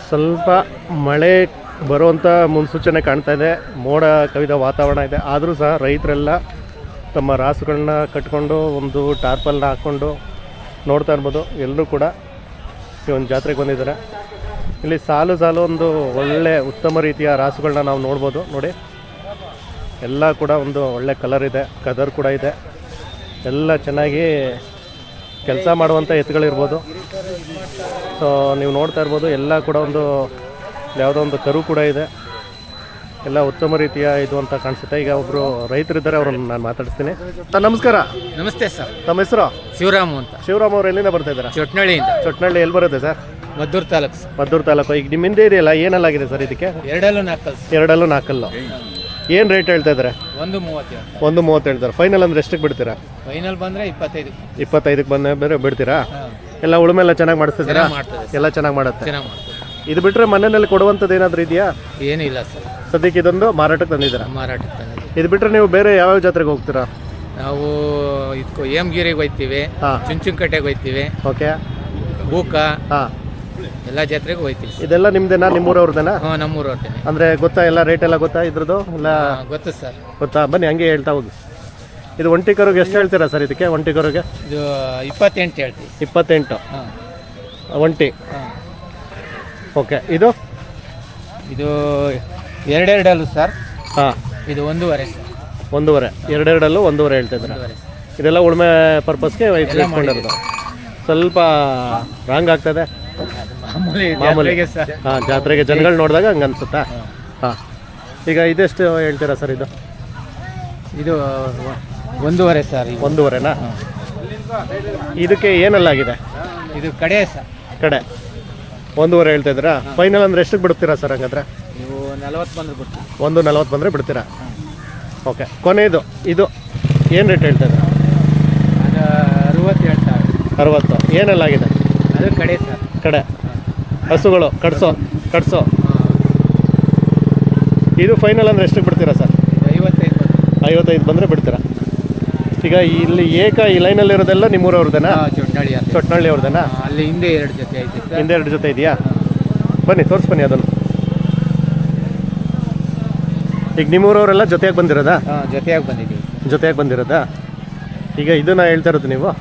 ಸ್ವಲ್ಪ ಮಳೆ ಬರುವಂಥ ಮುನ್ಸೂಚನೆ ಕಾಣ್ತಾ ಇದೆ. ಮೋಡ ಕವಿದ ವಾತಾವರಣ ಇದೆ. ಆದರೂ ಸಹ ರೈತರೆಲ್ಲ ತಮ್ಮ ರಾಸುಗಳನ್ನ ಕಟ್ಕೊಂಡು ಒಂದು ಟಾರ್ಪಲ್ನ ಹಾಕ್ಕೊಂಡು ನೋಡ್ತಾ ಇರ್ಬೋದು. ಎಲ್ಲರೂ ಕೂಡ ಈ ಒಂದು ಜಾತ್ರೆಗೆ ಬಂದಿದ್ದಾರೆ. ಇಲ್ಲಿ ಸಾಲು ಸಾಲು ಒಂದು ಒಳ್ಳೆ ಉತ್ತಮ ರೀತಿಯ ರಾಸುಗಳನ್ನ ನಾವು ನೋಡ್ಬೋದು. ನೋಡಿ, ಎಲ್ಲ ಕೂಡ ಒಂದು ಒಳ್ಳೆ ಕಲರ್ ಇದೆ, ಕದರ್ ಕೂಡ ಇದೆ. ಎಲ್ಲ ಚೆನ್ನಾಗಿ ಕೆಲಸ ಮಾಡುವಂಥ ಎತ್ತುಗಳಿರ್ಬೋದು. ಸೊ ನೀವು ನೋಡ್ತಾ ಇರ್ಬೋದು, ಎಲ್ಲ ಕೂಡ ಒಂದು ಯಾವುದೋ ಒಂದು ಕರು ಕೂಡ ಇದೆ. ಎಲ್ಲ ಉತ್ತಮ ರೀತಿಯ ಇದು ಅಂತ ಕಾಣಿಸುತ್ತೆ. ಈಗ ಒಬ್ಬರು ರೈತರಿದ್ದಾರೆ, ಅವ್ರನ್ನ ನಾನು ಮಾತಾಡಿಸ್ತೀನಿ. ನಮಸ್ಕಾರ. ನಮಸ್ತೆ ಸರ್. ತಮ್ಮ ಹೆಸರು? ಶಿವರಾಮ್ ಅಂತ. ಶಿವರಾಮ್ ಅವ್ರು ಎಲ್ಲಿಂದ ಬರ್ತಾ ಇದ್ದಾರೆ? ಚೊಟ್ನಳ್ಳಿಯಿಂದ. ಚೊಟ್ನಳ್ಳಿ ಎಲ್ಲಿ ಬರುತ್ತೆ ಸರ್? ಮದ್ದೂರು ತಾಲೂಕು. ಮದ್ದೂರು ತಾಲೂಕು. ಈಗ ನಿಮ್ಮ ಹಿಂದೆ ಇದೆಯಲ್ಲ, ಏನೆಲ್ಲಾಗಿದೆ ಸರ್ ಇದಕ್ಕೆ? ಎರಡಲ್ಲೂ ನಾಲ್ಕಲ್. ಎರಡಲ್ಲೂ ನಾಲ್ಕಲ್ಲು. ಏನು ರೇಟ್ ಹೇಳ್ತಾ ಇದ್ದಾರೆ? 1.30. 1.30 ಹೇಳ್ತಾರೆ. ಫೈನಲ್ ಅಂದರೆ ಎಷ್ಟಕ್ಕೆ ಬಿಡ್ತೀರಾ? ಫೈನಲ್ ಬಂದರೆ 25. 25ಕ್ಕೆ ಬಂದ ಬೇರೆ ಬಿಡ್ತೀರಾ? ಎಲ್ಲ ಉಳುಮೆ ಎಲ್ಲ ಚೆನ್ನಾಗಿ ಮಾಡಿಸ್ತಿದ್ದೀರಾ? ಎಲ್ಲ ಚೆನ್ನಾಗಿ ಮಾಡುತ್ತೆ. ಇದು ಬಿಟ್ಟರೆ ಮನೆಯಲ್ಲಿ ಕೊಡುವಂಥದ್ದು ಏನಾದರೂ ಇದೆಯಾ? ಏನಿಲ್ಲ ಸರ್, ಸದ್ಯಕ್ಕೆ ಇದೊಂದು ಮಾರಾಟಕ್ಕೆ ತಂದಿದ್ದೀರಾ? ಮಾರಾಟಕ್ಕೆ ತಂದಿದ್ದೀವಿ. ಇದು ಬಿಟ್ಟರೆ ನೀವು ಬೇರೆ ಯಾವ್ಯಾವ ಜಾತ್ರೆಗೆ ಹೋಗ್ತೀರಾ? ನಾವು ಇದಕ್ಕೂ ಹೇಮಗಿರಿಗೆ ಹೋಗ್ತೀವಿ, ಚುಂಚುಂಕಟ್ಟೆಗೆ ಹೋಗ್ತೀವಿ, ಓಕೆ, ಬೂಕ, ಹಾಂ, ಎಲ್ಲ ಜಾತ್ರೆಗೆ ಹೋಗ್ತೀವಿ. ಇದೆಲ್ಲ ನಿಮ್ದೇನಾ? ನಿಮ್ಮೂರವ್ರದ್ದೇನಾ? ಹಾಂ, ನಮ್ಮೂರವ್ರದ್ದೇನೆ. ಅಂದರೆ ಗೊತ್ತಾ ಎಲ್ಲ ರೇಟ್ ಎಲ್ಲ ಗೊತ್ತಾ ಇದ್ರದ್ದು ಎಲ್ಲ? ಗೊತ್ತು ಸರ್. ಗೊತ್ತಾ? ಬನ್ನಿ ಹಂಗೆ ಹೇಳ್ತಾ ಹೋಗಿ. ಇದು ಒಂಟಿ ಕರುಗೆ ಎಷ್ಟು ಹೇಳ್ತೀರಾ ಸರ್ ಇದಕ್ಕೆ? ಒಂಟಿ ಕರುಗೆ ಇದು 28 ಹೇಳ್ತೀವಿ. 28 ಹಾಂ, ಒಂಟಿ. ಹಾಂ, ಓಕೆ. ಇದು ಎರಡೆರಡಲ್ಲೂ ಸರ್. ಹಾಂ, ಇದು 1.5 ಸರ್. 1.5. ಎರಡೆರಡಲ್ಲೂ 1.5 ಹೇಳ್ತಿದ್ರೆ. ಇದೆಲ್ಲ ಉಳುಮೆ ಪರ್ಪಸ್ಗೆ ಇಟ್ಕೊಂಡಿರೋದು. ಸ್ವಲ್ಪ ರಾಂಗ್ ಆಗ್ತದೆ ಮಾಮೂಲಿ. ಹಾಂ, ಜಾತ್ರೆಗೆ ಜನಗಳು ನೋಡಿದಾಗ ಹಂಗೆ ಅನ್ಸುತ್ತಾ? ಹಾಂ. ಈಗ ಇದೆಷ್ಟು ಹೇಳ್ತೀರಾ ಸರ್ ಇದು? ಇದು 1.5 ಸರ್. 1.5ನಾ? ಇದಕ್ಕೆ ಏನೆಲ್ಲಾಗಿದೆ? ಇದು ಕಡೆ ಸರ್. ಕಡೆ 1.5 ಹೇಳ್ತಾ ಇದ್ದೀರಾ? ಫೈನಲ್ ಅಂದರೆ ಎಷ್ಟಕ್ಕೆ ಬಿಡ್ತೀರಾ ಸರ್ ಹಂಗಾದ್ರೆ? ನೀವು 40 ಬಂದ್ರೆ ಬಿಡ್ತೀವಿ. 1.40 ಬಂದರೆ ಬಿಡ್ತೀರಾ? ಓಕೆ. ಕೊನೆಯದು ಇದು ಏನು ರೇಟ್ ಹೇಳ್ತಾ ಇದ್ದೀರಾ? ಅದು 60 ಹೇಳ್ತಾರೆ. 60. ಏನೆಲ್ಲಾಗಿದೆ? ಅದು ಕಡೆ ಸರ್. ಕಡೆ ಹಸುಗಳು ಕಟ್ಸೋ. ಇದು ಫೈನಲ್ ಅಂದರೆ ಎಷ್ಟಕ್ಕೆ ಬಿಡ್ತೀರಾ ಸರ್? 55 ಬಂದರೆ ಬಿಡ್ತೀರಾ? ಈಗ ಇಲ್ಲಿ ಈ ಲೈನಲ್ಲಿ ಇರೋದೆಲ್ಲ ನಿಮ್ಮೂರವ್ರದ್ದೇನಾ? ಚೊಟ್ನಳ್ಳಿ ಅವ್ರದ್ದೇನಾ? ಅಲ್ಲಿ ಹಿಂದೆ 2 ಜೊತೆ ಐತೆ. ಹಿಂದೆ 2 ಜೊತೆ ಇದೆಯಾ? ಬನ್ನಿ ತೋರಿಸ್ಬನ್ನಿ ಅದನ್ನು. ಈಗ ನಿಮ್ಮೂರವರೆಲ್ಲ ಜೊತೆಯಾಗಿ ಬಂದಿರೋದಾ? ಜೊತೆಯಾಗಿ ಬಂದಿದ್ದೀವಿ. ಜೊತೆಯಾಗಿ ಬಂದಿರೋದಾ? ಈಗ ಇದನ್ನ ಹೇಳ್ತಾ ಇರೋದು ನೀವು?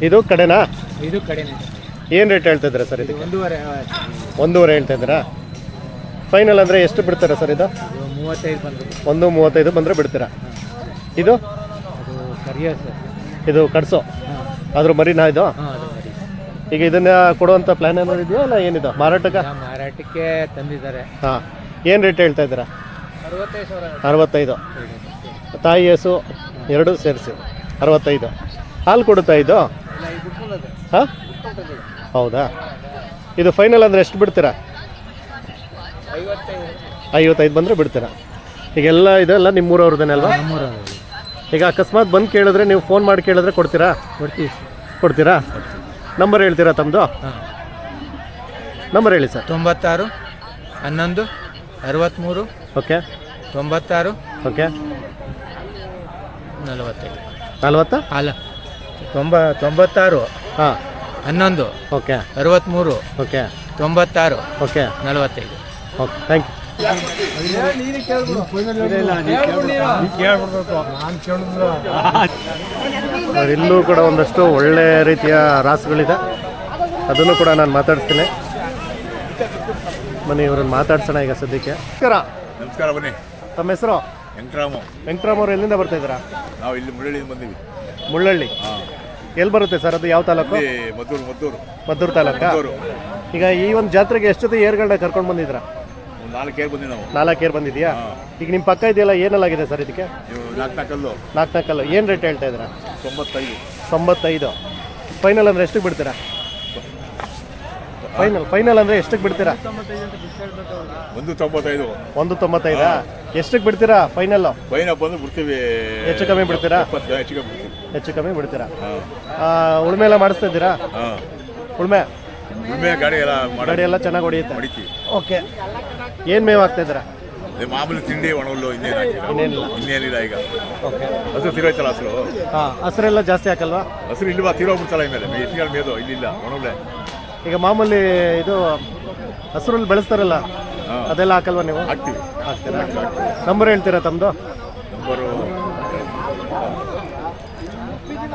ಇದು ಕಡೆನಾ? ಇದು ಕಡೆನೇ. ಏನು ರೇಟ್ ಹೇಳ್ತಾ ಇದ್ದೀರಾ ಸರ್ ಇದಕ್ಕೆ? 1.5 ಹೇಳ್ತಾ ಇದ್ದೀರಾ? ಫೈನಲ್ ಅಂದರೆ ಎಷ್ಟು ಬಿಡ್ತೀರಾ ಸರ್ ಇದು? 35 ಬಂದು. 1.35 ಬಂದರೆ ಬಿಡ್ತೀರಾ? ಇದು ಸರಿಯಾ ಸರ್? ಇದು ಕಟ್ಸೋ ಆದರೂ ಮರಿನಾ ಇದು? ಈಗ ಇದನ್ನ ಕೊಡುವಂಥ ಪ್ಲಾನ್ ಏನಾದ್ರು ಇದೆಯಾ ಇಲ್ಲ ಏನಿದೆ ಮಾರಾಟಕ್ಕೆ ತಂದಿದ್ದಾರೆ? ಹಾಂ. ಏನು ರೇಟ್ ಹೇಳ್ತಾ ಇದ್ದೀರಾ? 65. ತಾಯಿ ಹಸು 2 ಸೇರಿಸಿ 65. ಹಾಲು ಕೊಡುತ್ತಾ ಇದು? ಹಾಂ, ಹೌದಾ? ಇದು ಫೈನಲ್ ಅಂದರೆ ಎಷ್ಟು ಬಿಡ್ತೀರಾ? 55 ಬಂದರೆ ಬಿಡ್ತೀರಾ? ಈಗೆಲ್ಲ ಇದೆಲ್ಲ ನಿಮ್ಮೂರವ್ರದ್ದೇನೆ ಅಲ್ವಾ? ಈಗ ಅಕಸ್ಮಾತ್ ಬಂದು ಕೇಳಿದ್ರೆ, ನೀವು ಫೋನ್ ಮಾಡಿ ಕೇಳಿದ್ರೆ ಕೊಡ್ತೀರಾ? ಕೊಡ್ತೀರಾ? ನಂಬರ್ ಹೇಳ್ತೀರಾ ತಮ್ಮದು? ನಂಬರ್ ಹೇಳಿ ಸರ್. 96 11 63. ಓಕೆ. 96. ಓಕೆ. 40 ಅಲ್ಲ 96. ಹಾಂ, 11. Okay. 63. Okay. 96. Okay. 45. Okay, thank you. ಇಲ್ಲೂ ಕೂಡ ಒಂದಷ್ಟು ಒಳ್ಳೆ ರೀತಿಯ ರಾಸುಗಳಿದೆ, ಅದನ್ನು ಕೂಡ ನಾನು ಮಾತಾಡಿಸ್ತೀನಿ. ಬನ್ನಿ ಇವ್ರನ್ನ ಮಾತಾಡ್ಸೋಣ ಈಗ ಸದ್ಯಕ್ಕೆ. ನಮಸ್ಕಾರ. ಬನ್ನಿ. ತಮ್ಮ ಹೆಸರು? ವೆಂಕಟರಾಮ್ ಅವರು ಎಲ್ಲಿಂದ ಬರ್ತಾ ಇದ್ದೀರಾ? ನಾವು ಇಲ್ಲಿ ಮುಳ್ಳಳ್ಳಿಯಿಂದ ಬಂದೀವಿ. ಮುಳ್ಳಳ್ಳಿ ಎಲ್ಲಿ ಬರುತ್ತೆ ಸರ್? ಅದು ಯಾವ ತಾಲೂಕು? ಮದ್ದೂರು ತಾಲೂಕಾ? ಈಗ ಈ ಒಂದು ಜಾತ್ರೆಗೆ ಎಷ್ಟು ಜೊತೆ ಏರ್ಗಳನ್ನ ಕರ್ಕೊಂಡು ಬಂದಿದ್ದೀರಾ? 4 ಏರ್ ಬಂದಿದ್ದೀವಿ ನಾವು. 4 ಏರ್ ಬಂದಿದೆಯಾ? ಈಗ ನಿಮ್ಮ ಪಕ್ಕ ಇದೆಯಲ್ಲ, ಏನೆಲ್ಲಾಗಿದೆ ಸರ್ ಇದಕ್ಕೆ? 4 ಕಲ್ಲು. ಏನು ರೇಟ್ ಹೇಳ್ತಾ ಇದ್ದೀರಾ? 95. ಫೈನಲ್ ಅಂದರೆ ಎಷ್ಟಕ್ಕೆ ಬಿಡ್ತೀರಾ? ಫೈನಲ್ ಅಂದರೆ ಎಷ್ಟಕ್ಕೆ ಬಿಡ್ತೀರಾ? 1.95. ಎಷ್ಟಕ್ಕೆ ಬಿಡ್ತೀರಾ ಫೈನಲ್? ಬಂದು ಬಿಡ್ತೀವಿ. ಹೆಚ್ಚು ಕಮ್ಮಿ ಬಿಡ್ತೀರಾ? ಹೆಚ್ಚು ಕಮ್ಮಿ ಬಿಡ್ತೀರಾ? ಉಳುಮೆ ಎಲ್ಲ ಮಾಡಿಸ್ತಾ ಇದ್ದೀರಾ? ಉಳುಮೆ ಗಾಡಿ ಎಲ್ಲ ಚೆನ್ನಾಗಿ ಹೊಡೆಯುತ್ತೆ. ಓಕೆ. ಏನು ಮೇವು ಹಾಕ್ತಾ ಇದ್ದೀರಾ? ಅದೇ ಮಾಮೂಲಿ ತಿಂಡಿ ಒಣಹುಲ್ಲು ಇನ್ನೇನಿಲ್ಲ. ಇನ್ನೇನಿಲ್ಲ ಈಗ. ಓಕೆ. ಹಸು ತಿರೋಯ್ತಲ್ಲ ಹಸರು. ಹಾಂ, ಹಸಿರೆಲ್ಲ ಜಾಸ್ತಿ ಹಾಕಲ್ವಾ? ಹಸಿರು ಇಲ್ವಾ, ತಿರೋಗ್ಬಿಡ್ತಲ್ಲ ಈ ಮೇಲೆ ಎತ್ತಿಗಳ ಮೇದು ಇಲ್ಲಿಲ್ಲ ಒಣಹುಲ್ಲೆ. ಈಗ ಮಾಮೂಲಿ ಇದು ಹಸಿರಲ್ಲಿ ಬೆಳೆಸ್ತಾರಲ್ಲ, ಹಾಂ, ಅದೆಲ್ಲ ಹಾಕಲ್ವಾ ನೀವು? ಹಾಕ್ತೀವಿ. ಹಾಕ್ತೀರಾ? ನಂಬರ್ ಹೇಳ್ತೀರಾ ತಮ್ಮದು?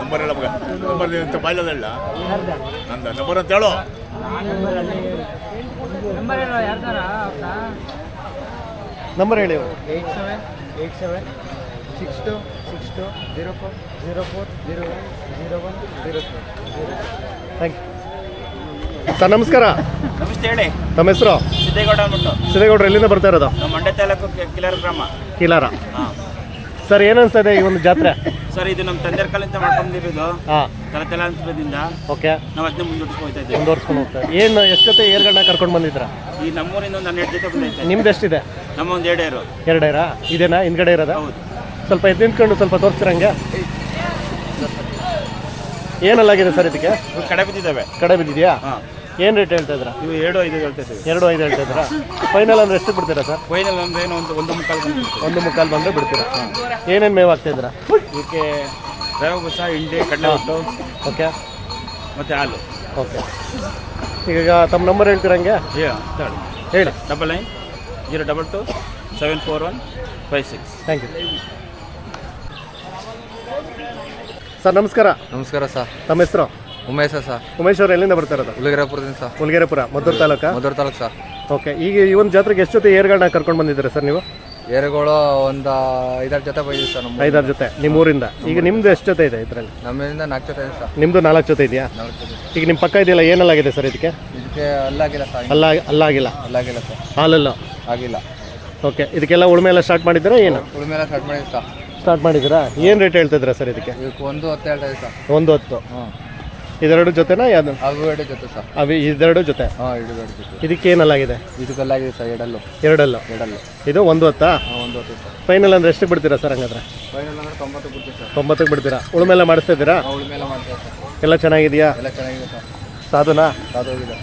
ನಂಬರ್ ಹೇಳ ಮಗ, ನಂಬರ್ ಅಂತ ಬಾಯ್ಲದಲ್ಲ ನಂದ ನಂಬರ್ ಅಂತ ಹೇಳು. ನಂಬರ್ ಹೇಳಿ. 87876204010102. Thank you sir. ನಮಸ್ಕಾರ. ನಮಸ್ತೆ ಹೇಳಿ. ತಮ್ಮ ಹೆಸರು? ಸಿದ್ದೇಗೌಡ ಅಂದ್ಬಿಟ್ಟು. ಸಿದ್ದೇಗೌಡರು ಎಲ್ಲಿಂದ ಬರ್ತಾ ಇರೋದು? ನಮ್ಮ ಮಂಡ್ಯ ತಾಲೂಕು ಕಿಲಾರ ಗ್ರಾಮ. ಕೀಲಾರ. ಹಾಂ ಸರ್, ಏನು ಅನಿಸ್ತಾ ಇದೆ ಈ ಒಂದು ಜಾತ್ರೆ? ಸರ್, ಇದು ನಮ್ಮ ತಂದೆಯ ಕಾಲಿಂದ ಮಾಡ್ಕೊಂಡಿರೋದು. ಹಾಂ. ತಲೆತಲಾಂತರದಿಂದ ಓಕೆ. ನಾವು ಅದನ್ನ ಮುಂದೂಡಿಸ್ಕೊಳ್ತಾ ಇದ್ದೀವಿ. ಮುಂದುವರ್ಸ್ಕೊಂಡು ಹೋಗ್ತಾರೆ. ಏನು ಎಷ್ಟು ಜೊತೆ ಏರ್ಗಳನ್ನ ಕರ್ಕೊಂಡು ಬಂದಿದ್ದೀರಾ? ಈ ನಮ್ಮೂರಿಂದ ಒಂದು 12 ಜೊತೆ ಬಂದೈತೆ. ನಿಮ್ದು ಎಷ್ಟಿದೆ? ನಮ್ಮ ಒಂದು 2 ಏರು. ಎರಡೇರಾ? ಇದೇನಾ ಹಿಂದ್ಗಡೆ ಇರೋದಾ? ಹೌದು. ಸ್ವಲ್ಪ ಎದ್ದು ನಿಂತ್ಕೊಂಡು ಸ್ವಲ್ಪ ತೋರಿಸ್ತೀರಂಗೆ. ಏನಲ್ಲಾಗಿದೆ ಸರ್ ಇದಕ್ಕೆ? ಇವು ಕಡೆ ಬಿದ್ದಿದ್ದಾವೆ. ಕಡೆ ಬಿದ್ದಿದೆಯಾ? ಹಾಂ. ಏನು ರೇಟ್ ಹೇಳ್ತಾ ಇದ್ದೀರಾ? ಇವು 2.5 ಹೇಳ್ತಾ ಇದ್ದೀವಿ. 2.5 ಹೇಳ್ತಾ ಇದ್ದೀರಾ? ಫೈನಲ್ ಅಂದ್ರೆ ಎಷ್ಟು ಬಿಡ್ತೀರಾ ಸರ್? ಫೈನಲ್ ಅಂದ್ರೆ ಏನು ಒಂದು ಮುಕ್ಕಾಲು ಬಂದ್ಬಿಡ್ತೀವಿ. 1.25 ಬಂದರೆ ಬಿಡ್ತೀರಾ? ಏನೇನು ಮೇವು ಹಾಕ್ತಾ ಇದ್ದೀರಾ? ಇದಕ್ಕೆ ರವೆ ಬುಸ, ಹಿಂಡಿ, ಕಡಲೆ ಹಿಟ್ಟು, ಓಕೆ. ಮತ್ತು ಹಾಲು. ಓಕೆ. ಈಗ ತಮ್ಮ ನಂಬರ್ ಹೇಳ್ತೀರಂಗೆ ಹೇಳಿ. 9902274156. Thank you sir. ನಮಸ್ಕಾರ. ನಮಸ್ಕಾರ ಸರ್. ತಮ್ಮ ಹೆಸರು? ಉಮೇಶ ಸರ್. ಉಮೇಶ್ ಅವರು ಎಲ್ಲಿಂದ ಬರ್ತಾ ಇರೋದು? ಹುಲಿಗೆರೆಪುರದಿಂದ ಸರ್. ಹುಲಿಗೆರೆಪುರ, ಮದ್ದೂರು ತಾಲೂಕಾ? ಮಧುರ ತಾಲೂಕು ಸರ್. ಓಕೆ. ಈಗ ಈ ಒಂದು ಜಾತ್ರೆಗೆ ಎಷ್ಟು ಜೊತೆ ಏರ್ಗಳನ್ನ ಕರ್ಕೊಂಡು ಬಂದಿದ್ದೀರಾ ಸರ್ ನೀವು? ಏರುಗಳು ಒಂದು 5-6 ಜೊತೆ ಬಂದಿದ್ದೀವಿ ಸರ್. ನಮ್ಮ 5-6 ಜೊತೆ ನಿಮ್ಮೂರಿಂದ. ಈಗ ನಿಮ್ದು ಎಷ್ಟು ಜೊತೆ ಇದೆ ಇದರಲ್ಲಿ? ನಮ್ಮಿಂದ 4 ಜೊತೆ ಇದೆ ಸರ್. ನಿಮ್ಮದು 4 ಜೊತೆ ಇದೆಯಾ? 4 ಜೊತೆ. ಈಗ ನಿಮ್ಮ ಪಕ್ಕ ಇದೆಯಲ್ಲ, ಏನಲ್ಲಾಗಿದೆ ಸರ್ ಇದಕ್ಕೆ? ಇದಕ್ಕೆ ಅಲ್ಲಾಗಿಲ್ಲ ಸರ್. ಅಲ್ಲಾಗಿಲ್ಲ. ಅಲ್ಲಾಗಿಲ್ಲ ಸರ್. ಹಾಲಲ್ಲ? ಆಗಿಲ್ಲ. ಓಕೆ. ಇದಕ್ಕೆಲ್ಲ ಉಳುಮೆ ಎಲ್ಲ ಸ್ಟಾರ್ಟ್ ಮಾಡಿದ್ದೀರಾ ಏನು? ಉಳುಮೆಲ್ಲ ಸ್ಟಾರ್ಟ್ ಮಾಡಿದ್ವಿ ಸರ್. ಸ್ಟಾರ್ಟ್ ಮಾಡಿದ್ದೀರಾ? ಏನು ರೇಟ್ ಹೇಳ್ತಿದ್ದೀರಾ ಸರ್ ಇದಕ್ಕೆ? ಇದಕ್ಕೆ 1.10 ಹೇಳ್ತಾ ಇದೆ ಸರ್. 1.10. ಹ್ಞೂ. ಇದೆರಡು ಜೊತೆನಾ ಯಾವುದು? ಅವು 2 ಜೊತೆ ಸರ್. ಇದೆರಡು ಜೊತೆ. ಹಾಂ, 2 ಜೊತೆ. ಇದಕ್ಕೆ ಏನಲ್ಲಾಗಿದೆ? ಇದಕ್ಕೆಲ್ಲಾಗಿದೆ ಸರ್. ಎರಡಲ್ಲು. ಎರಡಲ್ಲು. ಇದು 1.10. ಹಾಂ, 1.10 ಸರ್. ಫೈನಲ್ ಅಂದ್ರೆ ಎಷ್ಟು ಬಿಡ್ತೀರಾ ಸರ್ ಹಂಗಾದ್ರೆ? ಫೈನಲ್ ಅಂದ್ರೆ 90 ಬಿಡ್ತೀವಿ ಸರ್. 90ಕ್ಕೆ ಬಿಡ್ತೀರಾ? ಉಳುಮೆ ಎಲ್ಲ ಮಾಡಿಸ್ತಾ ಇದ್ದೀರಾ? ಉಳುಮೆಲ್ಲ ಮಾಡ್ತೀವಿ ಸರ್. ಎಲ್ಲ ಚೆನ್ನಾಗಿದೆಯಾ? ಎಲ್ಲ ಚೆನ್ನಾಗಿದೆ ಸರ್. ಸಾಧುನಾ? ಹೋಗಿದೆ.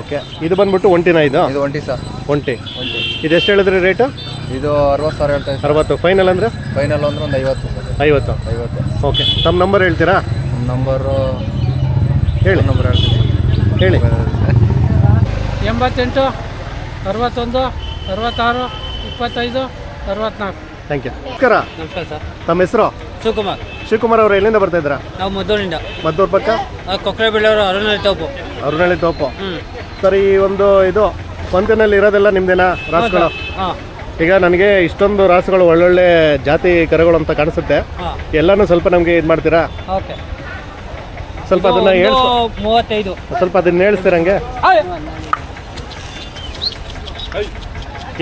ಓಕೆ. ಇದು ಬಂದ್ಬಿಟ್ಟು ಒಂಟಿನಾ? ಇದು ಇದು ಒಂಟಿ ಸರ್. ಒಂಟಿ. ಇದು ಎಷ್ಟು ಹೇಳಿದ್ರಿ ರೇಟು? ಇದು 60,000 ಹೇಳ್ತಾ ಇದೆ. 60. ಫೈನಲ್ ಅಂದರೆ? ಫೈನಲ್ ಅಂದ್ರೆ ಒಂದು 50. 50. ಓಕೆ. ತಮ್ಮ ನಂಬರ್ ಹೇಳ್ತೀರಾ? ನಮ್ಮ ನಂಬರು ಹೇಳಿ. ನಂಬರ್ ಹೇಳ್ತೀನಿ ಹೇಳಿ. 88 61 66 25 64. Thank you. ನಮಸ್ಕಾರ. ನಮಸ್ಕಾರ ಸರ್. ತಮ್ಮ ಹೆಸರು? ಶಿವಕುಮಾರ್. ಶಿವಕುಮಾರ್ ಅವರು ಎಲ್ಲಿಂದ ಬರ್ತಾ ಇದ್ದೀರಾ? ನಾವು ಮದ್ದೂರಿಂದ. ಮದ್ದೂರು ಪಕ್ಕ ಕೊಕ್ಕರೆ ಬೆಳೆಯವರು ಅರುಣಲ್ಲಿ ತೋಪು. ಅರುಣಳ್ಳಿ ತೋಪು. ಸರ್, ಈ ಒಂದು ಇದು ಪಂತಿನಲ್ಲಿ ಇರೋದೆಲ್ಲ ನಿಮ್ದೇನಾ ರಾಸುಗಳು? ಹಾಂ. ಈಗ ನನಗೆ ಇಷ್ಟೊಂದು ರಾಸುಗಳು ಒಳ್ಳೊಳ್ಳೆ ಜಾತಿ ಕರುಗಳು ಅಂತ ಕಾಣಿಸುತ್ತೆ. ಹಾಂ. ಎಲ್ಲನೂ ಸ್ವಲ್ಪ ನಮಗೆ ಇದು ಮಾಡ್ತೀರಾ? ಓಕೆ. ಸ್ವಲ್ಪ ಅದನ್ನ ಹೇಳಿ. 35. ಸ್ವಲ್ಪ ಅದನ್ನ ಹೇಳ್ತೀರಂಗೆ.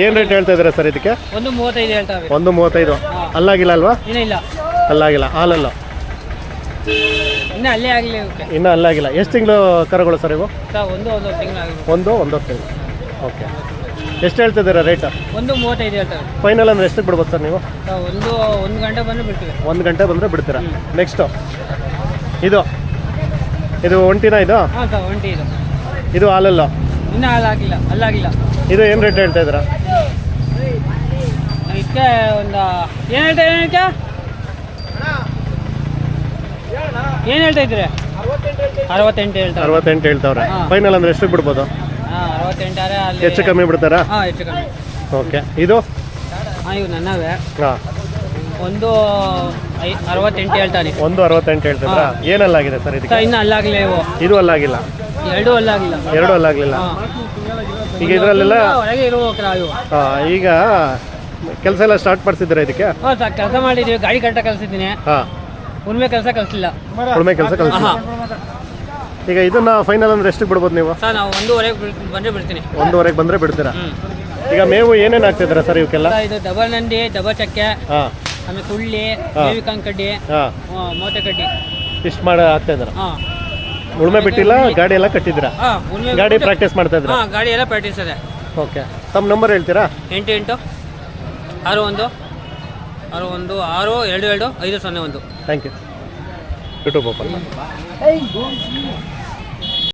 ಏನು ರೇಟ್ ಹೇಳ್ತಾ ಇದ್ದೀರಾ ಸರ್ ಇದಕ್ಕೆ? 1.35 ಹೇಳ್ತಾವೆ. 1.35. ಅಲ್ಲಾಗಿಲ್ಲ ಅಲ್ವಾ? ಇನ್ನೂ ಇಲ್ಲ. ಅಲ್ಲಾಗಿಲ್ಲ. ಹಾಲಲ್ಲ ಇನ್ನೂ ಅಲ್ಲೇ ಆಗಲಿ. ಓಕೆ. ಇನ್ನೂ ಅಲ್ಲಾಗಿಲ್ಲ. ಎಷ್ಟು ತಿಂಗಳು ಕರುಗಳು ಸರ್ ಇವು? ಸರ್, ಒಂದು ತಿಂಗಳಾಗಿದೆ. 1 ತಿಂಗಳು. ಓಕೆ. ಎಷ್ಟು ಹೇಳ್ತಿದ್ದೀರಾ ರೇಟ್? 1.35 ಹೇಳ್ತಾವೆ. ಫೈನಲ್ ಅಂದ್ರೆ ಎಷ್ಟಕ್ಕೆ ಬಿಡ್ಬೋದು ಸರ್ ನೀವು? ಸರ್, ಒಂದು ಗಂಟೆ ಬಂದು ಬಿಡ್ತೀವಿ. 1 ಗಂಟೆ ಬಂದರೆ ಬಿಡ್ತೀರಾ? ನೆಕ್ಸ್ಟು ಇದು ಒಂಟಿನಾ? ಇದು ಹಾಂ ಸರ್, ಒಂಟಿ. ಇದು ಹಾಲಲ್ಲ? ಇನ್ನೂ ಅಲ್ಲಾಗಿಲ್ಲ. ಇದು ಏನು ರೇಟ್ ಹೇಳ್ತಾ ಇದ್ದೀರಾ? ಇದಕ್ಕೆ ಒಂದು ಏನು ಹೇಳ್ತಾ ಇದ್ದೀರಿ? 68 ಹೇಳ್ತಾರೆ. 68 ಹೇಳ್ತಾವ್ರೆ. ಹಾಂ. ಫೈನಲ್ ಅಂದ್ರೆ ಎಷ್ಟಕ್ಕೆ ಬಿಡ್ಬೋದು? ಹಾಂ, 68 ಅಲ್ಲಿ. ಹೆಚ್ಚು ಕಮ್ಮಿ ಬಿಡ್ತಾರಾ? ಹಾಂ, ಹೆಚ್ಚು ಕಮ್ಮಿ. ಓಕೆ. ಇದು ಹಾಂ, ಇವು ನನ್ನವೇ. ಹಾಂ. 68 ಹೇಳ್ತಾನೆ. 1.68 ಹೇಳ್ತಿದ್ರಾ? ಏನಲ್ಲಾಗಿದೆ ಸರ್ ಇದಕ್ಕೆ? ಇನ್ನೂ ಅಲ್ಲಾಗಲಿಲ್ಲ ಇವು. ಇದು ಅಲ್ಲಾಗಿಲ್ಲ. ಎರಡೂ ಅಲ್ಲಾಗಿಲ್ಲ. ಎರಡು ಅಲ್ಲಾಗಲಿಲ್ಲ. ಹಾಂ. ಈಗ ಇದರಲ್ಲೆಲ್ಲ ಒಳಗೆ ಇರುವ ಇವು. ಈಗ ಕೆಲಸ ಎಲ್ಲ ಸ್ಟಾರ್ಟ್ ಮಾಡಿಸಿದ್ದೀರಾ ಇದಕ್ಕೆ? ಹಾಂ ಸರ್, ಕೆಲಸ ಮಾಡಿದ್ದೀವಿ. ಗಾಡಿ ಕಟ್ಟ ಕಲಿಸಿದ್ದೀನಿ. ಹಾಂ. ಉಳ್ಮೆ ಕೆಲಸ ಕಲಿಸಿಲ್ಲ. ಉಳ್ಮೆ ಕೆಲಸ ಕಲಿಸಿ. ಹಾಂ. ಈಗ ಇದನ್ನ ಫೈನಲ್ ಅಂದ್ರೆ ಎಷ್ಟಕ್ಕೆ ಬಿಡ್ಬೋದು ನೀವು? ಸರ್, ನಾವು 1:30 ಬಂದರೆ ಬಿಡ್ತೀನಿ. 1:30 ಬಂದರೆ ಬಿಡ್ತೀರಾ? ಹ್ಞೂ. ಈಗ ಮೇವು ಏನೇನು ಹಾಕ್ತಿದ್ದೀರಾ ಸರ್ ಇವಕ್ಕೆಲ್ಲ? ಇದು ಡಬಲ್ ನಂದಿ, ಡಬಲ್ ಚಕ್ಕೆ, ಹಾಂ, ಆಮೇಲೆ ಕುಳ್ಳಿ, ಹಾಂ. ಬೇವಿಕಾನ್ ಕಡ್ಡಿ, ಹಾಂ, ಮೋತೆ ಕಡ್ಡಿ. ಇಷ್ಟು ಮಾಡಿ ಹಾಕ್ತಾ ಇದ್ದೀರಾ? ಹಾಂ. ಉಳ್ಮೆ ಬಿಟ್ಟಿಲ್ಲ, ಗಾಡಿ ಎಲ್ಲ ಕಟ್ಟಿದ್ದೀರಾ? ಹಾಂ, ಉಳ್ಮೆ ಗಾಡಿ ಪ್ರಾಕ್ಟೀಸ್ ಮಾಡ್ತಾ ಇದ್ದೀರಾ? ಹಾಂ, ಗಾಡಿ ಎಲ್ಲ ಪ್ರಾಕ್ಟೀಸ್ ಇದೆ. ಓಕೆ. ತಮ್ಮ ನಂಬರ್ ಹೇಳ್ತೀರಾ? 88 61 61 6 22 501. Thank you. ಯೂಟ್ಯೂಬ್ ಓಪನ್ ಮಾಡಿ.